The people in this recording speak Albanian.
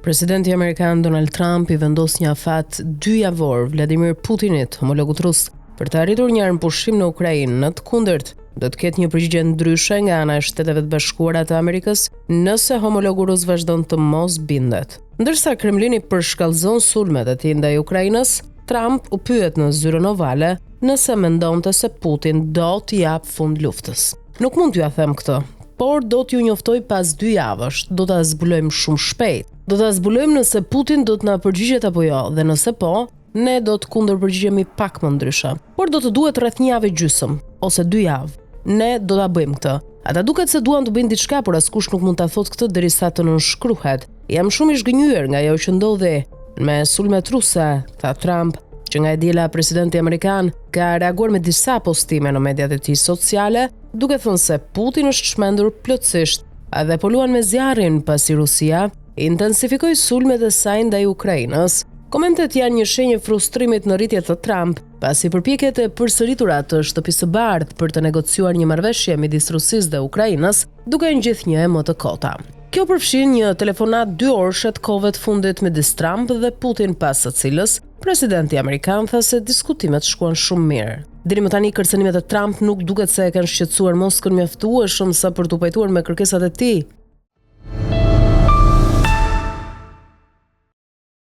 Presidenti Amerikan Donald Trump i vendos një afat 2 javor Vladimir Putinit, homologut rus, për të arritur një armëpushim në Ukrainë. Në të kundërt, do të ketë një përgjigje ndryshe nga ana e Shteteve të Bashkuara të Amerikës nëse homologu rus vazhdon të mos bindet. Ndërsa Kremlini përshkallëzon sulmet e tij ndaj Ukrainës, Trump u pyet në zyrën ovale nëse mendonte se Putin do të jap fund luftës. Nuk mund t'ju a them këtë, por do t'ju njoftoj pas 2 javësh. Do ta zbulojmë shumë shpejt. Do ta zbulojmë nëse Putin do të na përgjigjet apo jo, dhe nëse po, ne do të kundërpërgjigjemi pak më ndryshe. Por do të duhet rreth 1 javë gjysmë ose 2 javë. Ne do ta bëjmë këtë. Ata duket se duan të bëjnë diçka, por askush nuk mund ta thotë këtë derisa të nënshkruhet. Jam shumë i zhgënjur nga ajo që ndodhi me sulmet ruse, tha Trump, që nga e diela presidenti amerikan ka reaguar me disa postime në mediat e tij sociale, duke thënë se Putin është shmendur plotësisht dhe po luan me zjarrin pasi Rusia intensifikoi sulmet e saj ndaj Ukrainës. Komentet janë një shenjë frustrimit në rritje të Trump, pasi përpjekjet e përsëritura të Shtëpisë së Bardhë për të negociuar një marrëveshje midis Rusisë dhe Ukrainës duken gjithnjë më të kota. Kjo përfshin një telefonat 2 orëshe të kohëve të fundit midis Trump dhe Putin, pas së cilës presidenti amerikan tha se diskutimet shkuan shumë mirë. Deri më tani kërcënimet e Trump nuk duket se e kanë shqetësuar Moskën mjaftueshëm sa për t'u pajtuar me kërkesat e tij.